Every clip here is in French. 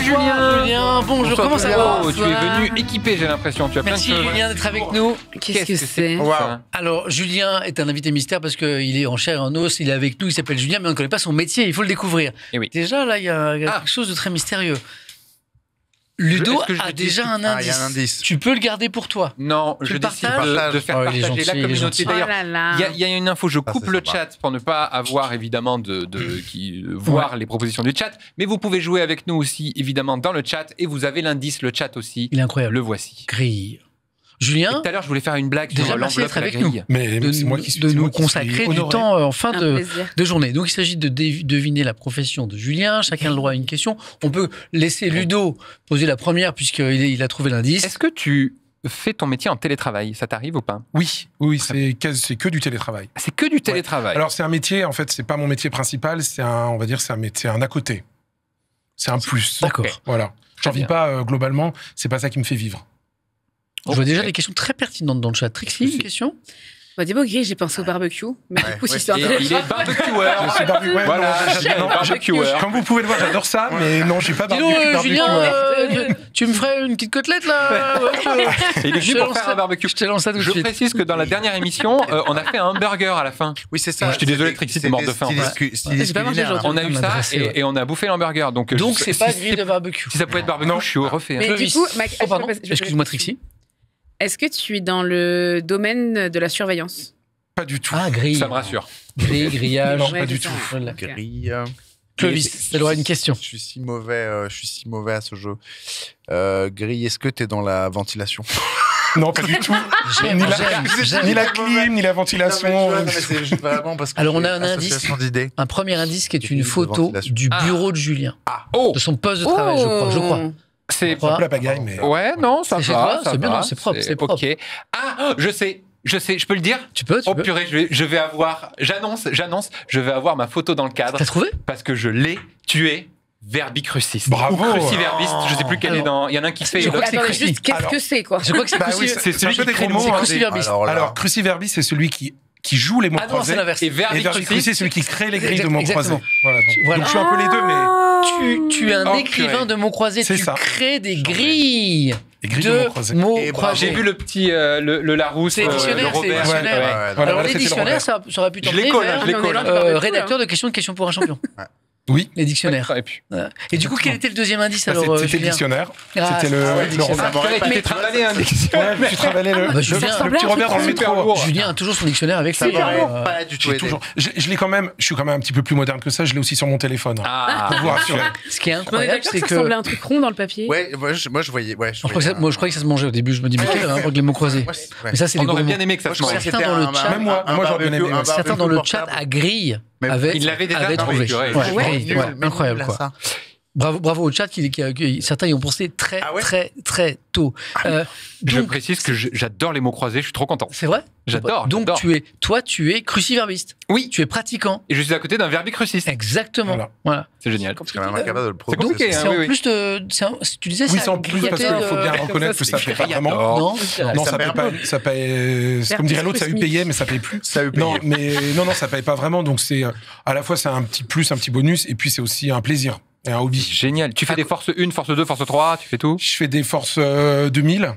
Julien. Bonjour, comment ça va? Tu es venu équipé, j'ai l'impression. Tu as Merci plein de choses. Julien d'être avec nous. Qu'est-ce que c'est? Wow. Alors Julien est un invité mystère parce qu'il est en chair et en os, il est avec nous, il s'appelle Julien, mais on ne connaît pas son métier, il faut le découvrir. Eh oui. Déjà là, il y a quelque chose de très mystérieux. Ludo a déjà un indice. Il y a un indice. Tu peux le garder pour toi. Non, Tu je le décide partages de faire Oh, il est partager gentil, la il est communauté. gentil. D'ailleurs, Oh là là. il y a une info, je coupe c'est le sympa. chat pour ne pas avoir évidemment voir les propositions du chat, mais vous pouvez jouer avec nous aussi évidemment dans le chat et vous avez l'indice, le chat aussi. Il est incroyable. Le voici. Grille. Et Julien, tout à l'heure, je voulais faire une blague déjà sur merci l'enveloppe d'être et la avec nous. grille. Mais c'est moi qui suis de c'est nous moi qui suis consacrer du honoré. temps en fin Un de plaisir. journée. Donc il s'agit de deviner la profession de Julien. Chacun a le droit à une question. On peut laisser Ludo poser la première puisqu'il a trouvé l'indice. Est-ce que tu fais ton métier en télétravail? Ça t'arrive ou pas? Oui, c'est que du télétravail. C'est que du télétravail. Alors c'est un métier, en fait, c'est pas mon métier principal, on va dire, c'est un métier, un à côté. C'est un plus. D'accord. Voilà. J'en Très vis pas globalement, c'est pas ça qui me fait vivre. Je vois déjà des questions très pertinentes dans le chat. Trixie, une question? Bah, d'abord, Gris, j'ai pensé au barbecue. Mais du coup, si c'est un Et il est barbecueur. Je suis barbu- ouais, Voilà, non, barbecueur. Comme vous pouvez le voir, j'adore ça, mais non, je suis pas Dis barbu. donc, je suis barbecue, Julien, ouais. tu me ferais une petite côtelette là? Et il est Je venu te pour lance faire ça. un barbecue. Je te lance ça tout de Je suite. précise que dans la dernière émission, on a fait un hamburger à la fin. Oui, c'est ça. Moi, je suis désolé, Trixie, t'es morte de faim, en J'ai pas mangé aujourd'hui. On a eu ça adressé, ouais. et on a bouffé l'hamburger. Donc C'est pas grille de barbecue. Si ça pouvait être barbecue, Non. je suis refait. Mais Clovis. du coup, Mac, Oh, pardon, je peux- excuse-moi Trixie. Est-ce que tu es dans le domaine de la surveillance? Pas du tout. Ah, grille. Ça me rassure. Grille, grillage. Non, Ouais, pas du c'est tout. ça. Voilà. Grille. Clovis, t'as le droit à une question. Je suis si mauvais à ce jeu. Grille, est-ce que t'es dans la ventilation? Non, pas du tout. J'aime, j'aime. Ni la clim, ni la ventilation. C'est juste vraiment parce que Alors, on a j'ai un indice. association d'idées. Un premier indice qui est une Grille de photo ventilation. du bureau de Julien. Oh, De son poste de travail, je crois. c'est Je crois. La pagaille, mais. ouais, non, ça C'est chez va. toi, ça c'est bien, va, non, c'est propre, c'est propre. Ok. Ah, je sais, je peux le dire. Tu peux, Oh purée, je vais avoir. J'annonce, je vais avoir ma photo dans le cadre T'as trouvé? parce que je l'ai tué. Verbicruciste. Bravo. Ou cruciverbiste, je sais plus quel est Alors, dans. Il y en a un qui fait. je crois que c'est Attends, cruci. juste, qu'est-ce Alors- que c'est, quoi? Je crois que c'est Bah oui, cruci- c'est celui un peu qui des crée gros le mots, c'est hein. cruciverbiste. Alors, cruciverbiste, c'est celui qui joue les mots Ah non, c'est croisés. l'inverse. Et Et verbicruci, c'est verbicruciste, celui qui crée les grilles de mots Exactement. croisés. Voilà, donc, Voilà. donc je suis un peu les deux, mais Tu es un Oh, écrivain purée. de mots croisés, C'est tu ça. crées des grilles les grilles de mots croisés. mots Et croisés. J'ai vu le petit le Larousse, C'est le dictionnaire, c'est Robert. dictionnaire. Ouais, Voilà, Alors là, les c'était le dictionnaires, Robert. ça aurait pu Je t'emmener les colle, vers je les on est colle. là. Barbecue, rédacteur de questions pour un champion. Oui, Les dictionnaires. Ça aurait pu. Et du coup, quel était le deuxième indice bah, alors, c'était le Julien? dictionnaire. Ah, C'était ah ouais, le dictionnaire. Robert. Purée, tu t'es travaillé un dictionnaire. Ouais, tu travaillais bah, le Julien, petit Robert dans le super métro. lourd. Julien a toujours son dictionnaire avec lui. Super lourd. Euh, Pas du tout J'ai aidé. toujours, je l'ai quand même, je suis quand même un petit peu plus moderne que ça, je l'ai aussi sur mon téléphone. Ah, Pour vous rassurer. Ce qui est On est incroyable, d'accord c'est que ça que. ressemblait à un truc rond dans le papier? Ouais, moi je voyais. Ouais, Moi, je croyais que ça se mangeait au début. Je me dis, mais quel rapport avec les mots croisés? Mais ça, c'est les on gros aurait mots. bien aimé que ça Moi, se je croyais mange. que Certains c'était dans le un- chat- Même moi, j'aurais bien aimé. un Certains barbecue dans le chat portable. à grille Mais il l'avait déjà trouvé. trouvé. Ouais, Ouais. grille, ouais, incroyable Nul à quoi. ça. Bravo au chat, certains y ont pensé très Ah ouais très tôt. Je Donc, précise que j'adore les mots croisés, je suis trop content. c'est vrai? J'adore, Donc j'adore. tu es cruciverbiste. Oui, Tu es pratiquant. et je suis à côté d'un verbicruciste. Exactement. Voilà. C'est génial. C'est quand même incapable de le C'est compliqué, prononcer. hein. C'est en oui. plus de. Tu disais Oui, ça. c'est en plus parce qu'il faut bien reconnaître que ça paye pas vraiment. Non, Non, Ça ça paye perd pas. peu. Ça paye. Comme dirait l'autre, ça a eu payé, mais ça paye plus. Ça a eu Non, payé. mais non, ça paye pas vraiment. Donc c'est à la fois c'est un petit plus, un petit bonus, et puis c'est aussi un plaisir et un hobby. Génial. Tu fais des forces 1, force 2, force 3, tu fais tout? Je fais des forces 2000.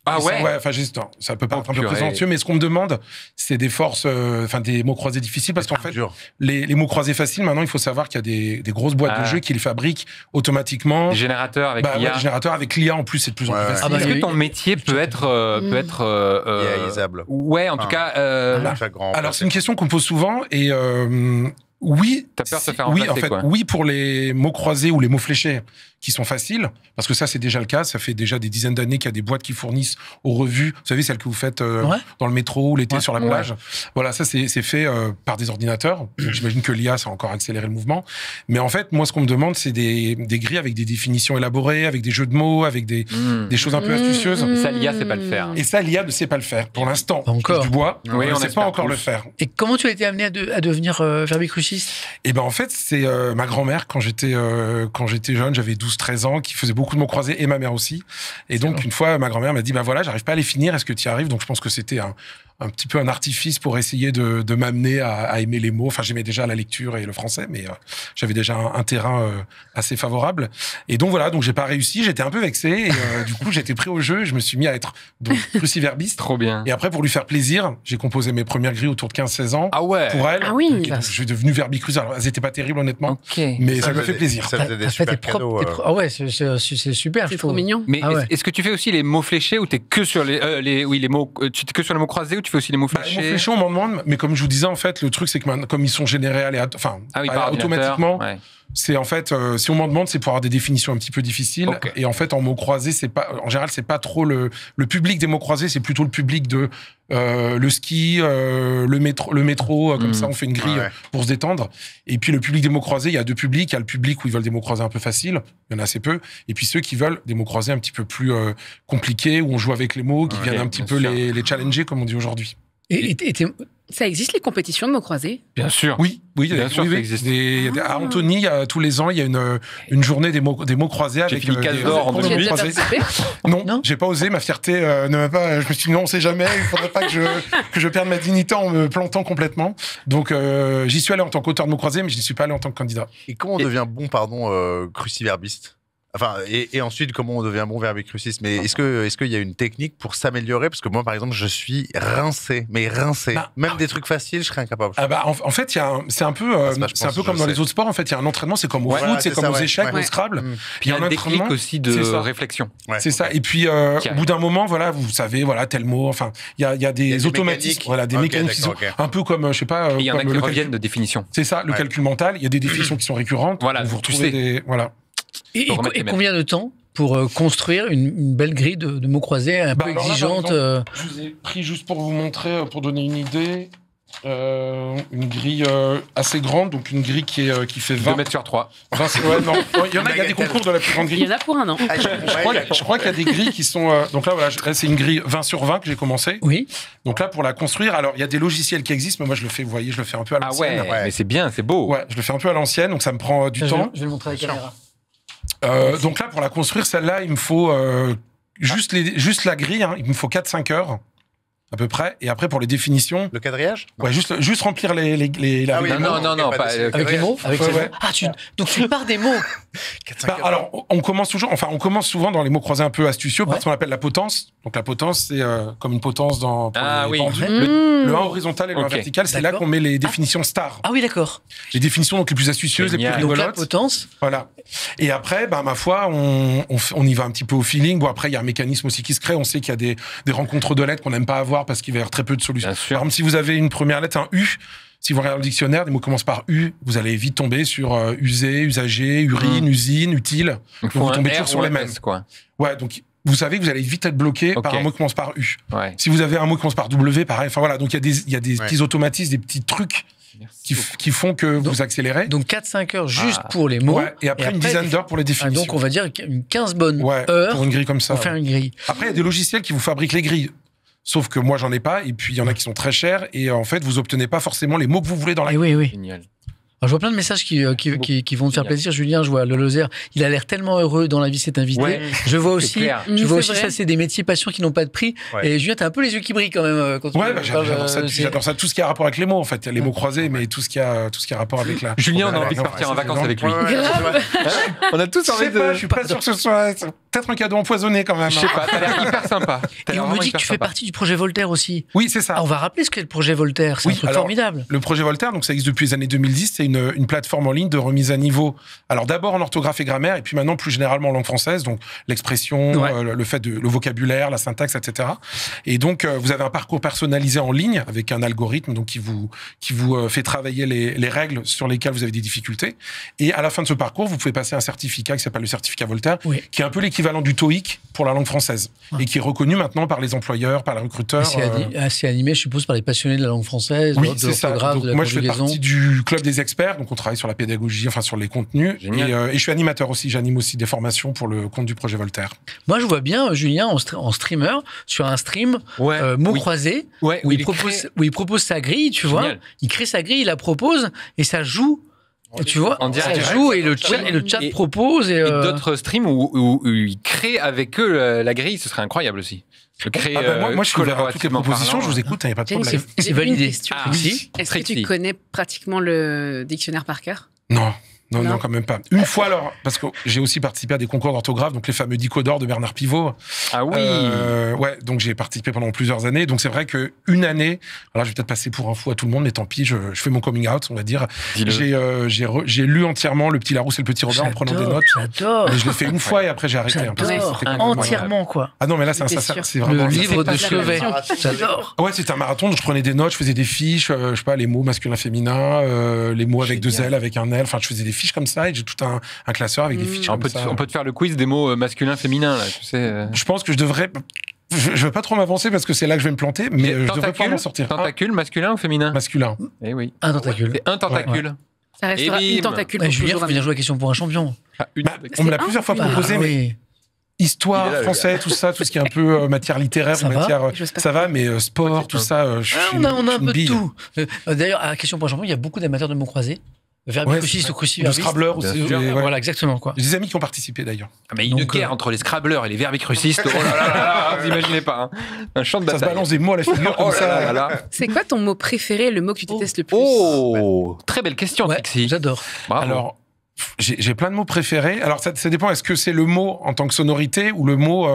Ah ouais? Ouais, enfin, ça peut pas Oh, être un peu purée. présomptueux, mais ce qu'on me demande, c'est des forces, enfin, des mots croisés difficiles, parce qu'en fait, Dur. les mots croisés faciles, maintenant, il faut savoir qu'il y a des grosses boîtes Ah. de jeux qui les fabriquent automatiquement. Des générateurs avec Bah, ouais, l'IA. des générateurs avec l'IA, en plus, c'est de plus en plus Ouais, ouais. facile. Ah bah, Est-ce que oui. ton métier peut être Réalisable. ouais, en tout cas, Chaque grand. Alors, c'est une question qu'on me pose souvent, et oui. T'as peur de te faire Oui, remplacer, en fait, quoi. oui, pour les mots croisés ou les mots fléchés qui sont faciles, parce que ça, c'est déjà le cas. Ça fait déjà des dizaines d'années qu'il y a des boîtes qui fournissent aux revues. Vous savez, celles que vous faites Ouais. dans le métro ou l'été Ouais. sur la plage. Voilà, ça, c'est fait par des ordinateurs. Donc, j'imagine que l'IA, ça a encore accéléré le mouvement. Mais en fait, moi, ce qu'on me demande, c'est des grilles avec des définitions élaborées, avec des jeux de mots, avec des choses un peu astucieuses. Ça, l'IA sait pas le faire. Et ça, l'IA ne sait pas le faire. Pour l'instant, Pas encore. du bois, Oui, on ne on sait espère pas encore tous. le faire. Et comment tu as été amené à devenir verbicruciste? gauchiste? Et ben en fait, c'est ma grand-mère quand j'étais jeune, j'avais 12-13 ans, qui faisait beaucoup de mots croisés, et ma mère aussi. Et donc une fois, ma grand-mère m'a dit bah voilà, j'arrive pas à les finir, est-ce que tu y arrives? Donc je pense que c'était un petit peu un artifice pour essayer de m'amener à aimer les mots. Enfin, j'aimais déjà la lecture et le français, mais j'avais déjà un terrain assez favorable. Et donc voilà, donc j'ai pas réussi, j'étais un peu vexé. Et du coup, j'étais pris au jeu, et je me suis mis à être donc cruciverbiste. Trop bien. Et après, pour lui faire plaisir, j'ai composé mes premières grilles autour de 15-16 ans. Ah ouais. Pour elle. Ah oui. Donc, je suis devenu verbicruce. Alors, elles étaient pas terribles, honnêtement. Ok. Mais ça me fait plaisir. Ça faisait des T'as fait super tes propres... cadeaux. Ah ouais, c'est super, je C'est trop trouve. mignon. Mais Ah ouais. est-ce que tu fais aussi les mots fléchés ou t'es que sur les mots, tu t'es que sur les mots croisés ou tu fais aussi les mots Bah, les mots fléchés? fléchés, on m'en demande, mais comme je vous disais, en fait, le truc, c'est que comme ils sont générés Par automatiquement, ordinateur, ouais. c'est en fait, si on m'en demande, c'est pour avoir des définitions un petit peu difficiles. Ok. Et en fait, en mots croisés, en général, c'est pas trop le public des mots croisés, c'est plutôt le public de le ski, le métro, comme ça, on fait une grille Ouais. pour se détendre. Et puis, le public des mots croisés, il y a deux publics. Il y a le public où ils veulent des mots croisés un peu faciles, il y en a assez peu. Et puis, ceux qui veulent des mots croisés un petit peu plus compliqués, où on joue avec les mots, qui Ok, viennent un petit bien peu sûr. les challenger, comme on dit aujourd'hui. Et Ça existe les compétitions de mots croisés? Bien sûr. Oui, il y a Bien sûr, ça existe. à Antony, tous les ans, il y a une journée des mots croisés avec fini casse des d'or en cours de Tu as mots déjà croisés. participé? Non, Non. j'ai pas osé. Ma fierté ne m'a pas. Je me suis dit non, on sait jamais. Il faudrait pas que je perde ma dignité en me plantant complètement. Donc j'y suis allé en tant qu'auteur de mots croisés, mais je n'y suis pas allé en tant que candidat. Et comment on devient bon, cruciverbiste? Enfin, et ensuite, comment on devient bon verbicruciste? Mais est-ce qu'il y a une technique pour s'améliorer? Parce que moi, par exemple, je suis rincé. Bah, Même des trucs faciles, je serais incapable. Ah bah, en fait, c'est un peu, je pense que comme je dans sais. les autres sports. En fait, il y a un entraînement. C'est comme au Ouais, foot, voilà, c'est c'est comme ça, aux ouais. échecs, Ouais. au Scrabble. Mm. Puis il y a un déclic entraînement. aussi C'est de ça. réflexion. Ouais, C'est ça. ok. Et puis, au bout d'un moment, voilà, vous savez, voilà, tel mot. Enfin, il y a des des automatismes, mécaniques. voilà, des Ok, mécaniques qui sont d'accord, ok. un peu comme, je sais pas, Et il y en a comme qui le reviennent calcul. de définition. C'est ça, le Ouais. calcul mental. Il y a des définitions qui sont récurrentes. Voilà, Vous tu retrouvez sais. voilà. Et Faut remettre les mêmes. combien de temps pour construire une belle grille de mots croisés un peu alors là, par exigeante exemple, je vous ai pris juste pour vous montrer, pour donner une idée, une grille assez grande, donc une grille qui fait 2 20. mètres sur 3. 20 ouais, non. Il y a des concours de la plus grande Il y grille. en a pour un an. Ah, Je crois qu'il y a des grilles qui sont. Donc là, voilà, là, c'est une grille 20 sur 20 que j'ai commencé. Oui. Donc là, pour la construire, alors il y a des logiciels qui existent, mais moi je le fais, vous voyez, je le fais un peu à Ah l'ancienne. ouais, mais c'est bien, c'est beau. Ouais, je le fais un peu à l'ancienne, donc ça me prend du Je temps. vais le montrer à la Bien sûr. caméra. Donc là, pour la construire, celle-là, il me faut juste la grille, hein, il me faut 4-5 heures à peu près. Et après, pour les définitions, Le quadrillage? ouais, juste remplir la Ah oui, grille. Non, ok, pas- de- Avec les mots avec Ouais, les ouais. mots. Ah, donc tu pars des mots. 4-5 Bah, heures. alors, on commence souvent dans les mots croisés un peu astucieux par Ouais. ce qu'on appelle la potence. Donc la potence, c'est comme une potence pour Ah les oui. pendus. Mmh. Le 1 horizontal et le 1 Ok. vertical, c'est là D'accord. qu'on met les définitions stars. Ah oui, d'accord. Les définitions donc les plus astucieuses, les Génial. plus Donc la rigolotes. potence. Voilà. Et après, bah, ma foi, on y va un petit peu au feeling. Bon, après, il y a un mécanisme aussi qui se crée. On sait qu'il y a des rencontres de lettres qu'on n'aime pas avoir parce qu'il va y avoir très peu de solutions. Bien sûr. Par exemple, si vous avez une première lettre, un U, si vous regardez le dictionnaire, des mots commencent par U, vous allez vite tomber sur usé, usager, urine, usine, utile. Il Donc, vous tombez toujours R sur ou les un mêmes. S, quoi. Ouais, donc vous savez que vous allez vite être bloqué Ok. par un mot qui commence par U. Ouais. Si vous avez un mot qui commence par W, pareil. Enfin voilà, donc il y a des Ouais. petits automatismes, des petits trucs Merci beaucoup. qui font que vous accélérez. Donc 4-5 heures juste Ah. pour les mots. Ouais, et après une dizaine d'heures pour les Ah, définitions. donc on va dire une 15 bonnes Ouais, heures pour une grille comme ça. pour faire une grille. Après, il y a des logiciels qui vous fabriquent les grilles. Sauf que moi, j'en ai pas. Et puis, il y en a qui sont très chers. Et en fait, vous obtenez pas forcément les mots que vous voulez dans la Eh oui, oui. Génial. Alors, je vois plein de messages qui vont te faire Génial. plaisir. Julien, je vois le Lozère, il a l'air tellement heureux dans la vie, cet invité. Ouais. Je vois C'est aussi, clair. je vois C'est aussi vrai. ça, c'est des métiers passion qui n'ont pas de prix. Ouais. Et Julien, t'as un peu les yeux qui brillent quand même quand Ouais, tu bah, parles, j'adore ça. c'est- J'adore ça. Tout ce qui a rapport avec les mots, en fait. Il y a les mots croisés, mais tout ce qui a rapport avec la. Julien, on a la- envie de la- partir en la- vacances la- avec lui. Ouais, ouais, ouais. On a tous Je envie sais pas, de. je suis pas sûr que ce soit peut-être un cadeau empoisonné quand même. Je sais pas, t'as l'air hyper sympa. T'as Et l'air on me vraiment dit que hyper tu fais sympa. partie du projet Voltaire aussi. Oui, c'est ça. Ah, on va rappeler ce qu'est le projet Voltaire. C'est Oui, un truc alors, formidable. Le projet Voltaire, donc ça existe depuis les années 2010, c'est une plateforme en ligne de remise à niveau. Alors d'abord en orthographe et grammaire, et puis maintenant plus généralement en langue française, donc l'expression, Ouais. le vocabulaire, la syntaxe, etc. Et donc vous avez un parcours personnalisé en ligne avec un algorithme donc qui vous fait travailler les règles sur lesquelles vous avez des difficultés. Et à la fin de ce parcours, vous pouvez passer un certificat qui s'appelle le certificat Voltaire, Oui. qui est un peu l'équivalent l'équivalent du TOEIC pour la langue française et qui est reconnu maintenant par les employeurs, par les recruteurs. C'est animé, je suppose, par les passionnés de la langue française, Oui, de c'est ça. l'orthographe, Donc, de la moi, je fais conjugaison. partie du club des experts, donc on travaille sur la pédagogie, enfin sur les contenus. Et je suis animateur aussi. J'anime aussi des formations pour le compte du projet Voltaire. Moi, je vois bien Julien en streamer sur un stream mots croisés où il propose sa grille, tu vois. Il crée sa grille, il la propose et ça joue. Et tu vois, ça joue et le chat propose. Et d'autres streams où ils créent avec eux la grille, ce serait incroyable aussi. Moi, je suis ouvert à toutes les propositions, je vous écoute, il n'y a pas de problème. C'est validé. Est-ce que tu connais pratiquement le dictionnaire par cœur? Non, quand même pas. Une fois, alors, parce que j'ai aussi participé à des concours d'orthographe, donc les fameux Dico d'or de Bernard Pivot. Ah oui. Ouais, donc j'ai participé pendant plusieurs années. Donc c'est vrai que une année, alors je vais peut-être passer pour un fou à tout le monde, mais tant pis, je fais mon coming out, on va dire. J'ai lu entièrement Le Petit Larousse et le Petit Robert en prenant des notes. J'adore. Mais je l'ai fait une fois et après j'ai arrêté. Entièrement, quoi. Ah non, mais là, c'est vraiment... Le livre de chevet. J'adore. Ouais, c'était un marathon, donc je prenais des notes, je faisais des fiches, je sais pas, les mots masculins, féminins, les mots avec deux L, avec un L, enfin je faisais des fiches comme ça et j'ai tout un classeur avec des fiches comme ça. On peut te faire le quiz des mots masculins, féminins, là, tu sais. Je pense que je devrais... Je vais pas trop m'avancer parce que c'est là que je vais me planter, mais je devrais pouvoir m'en sortir. Tentacule, masculin ou féminin? Masculin. Eh oui. Un tentacule. C'est un tentacule. Ça restera une tentacule. Julien, faut venir jouer à Question pour un champion. On me l'a plusieurs fois proposé, mais... Histoire, français, tout ça, tout ce qui est un peu matière littéraire, ça va, mais sport, tout ça, je suis on a un peu de bille. tout. D'ailleurs, à Question pour un champion, il y a beaucoup d'amateurs de mots croisés. Verbicrucis ou cruciverbiste. Le Scrabbler aussi. Voilà, exactement, quoi. J'ai des amis qui ont participé d'ailleurs. Mais une guerre entre les Scrabblers et les verbicrucistes, oh là là, vous imaginez pas. Un champ de bataille. Ça se balance des mots à la figure comme ça. C'est quoi ton mot préféré, le mot que tu détestes le plus? Oh, très belle question, Trixie. J'adore. Alors, j'ai plein de mots préférés. Alors, ça dépend. Est-ce que c'est le mot en tant que sonorité ou le mot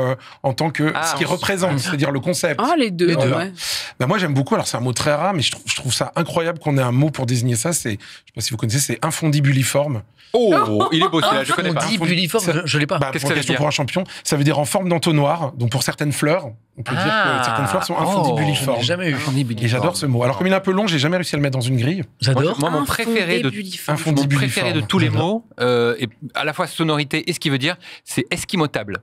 en tant que ce qu'il représente, c'est-à-dire le concept? Ah, les deux. Ouais. Bah, moi, j'aime beaucoup. Alors, c'est un mot très rare, mais je trouve ça incroyable qu'on ait un mot pour désigner ça. Je sais pas si vous connaissez, c'est infondibuliforme. Oh, il est beau celui-là, je connais pas. Infondibuliforme, je l'ai pas. Qu'est-ce que ça veut dire? Pour un champion, ça veut dire en forme d'entonnoir. Donc, pour certaines fleurs, on peut dire que certaines fleurs sont infondibuliformes. J'ai jamais eu. Et j'adore ce mot. Alors, comme il est un peu long, j'ai jamais réussi à le mettre dans une grille. J'adore. Moi, mon préféré de tous les mots, et à la fois sonorité et ce qu'il veut dire, c'est esquimotable.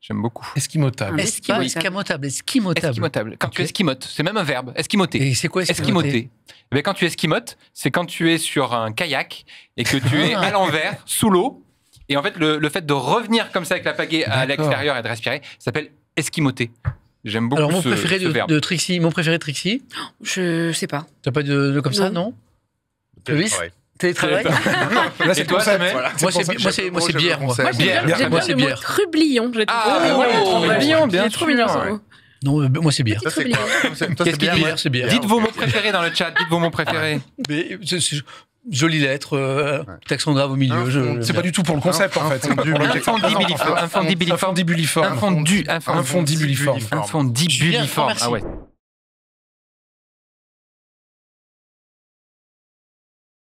J'aime beaucoup. Esquimotable. Esquimotable. Quand tu esquimotes, c'est même un verbe, esquimoter. Et c'est quoi esquimoter? Eh bien, quand tu esquimotes, c'est quand tu es sur un kayak et que tu es à l'envers, sous l'eau. Et en fait, le fait de revenir comme ça avec la pagaie à l'extérieur et de respirer, ça s'appelle esquimoter. J'aime beaucoup ce verbe. Alors, mon préféré de Trixie, je sais pas. T'as pas de comme ça, non? Télétravail. Là, c'est toi, Samuel. Moi, c'est bière. Moi, c'est bière. Trublion. Trublion, bien trop mignon. Non, moi, c'est bière. Qu'est-ce qu'il dit? C'est bière. Dites vos mots préférés dans le chat. Dites vos mots préférés. Jolie lettre, accent grave au milieu. C'est pas du tout pour le concept, en fait. Infondibuliforme. Infondibuliforme. Infondibuliforme. Ah ouais.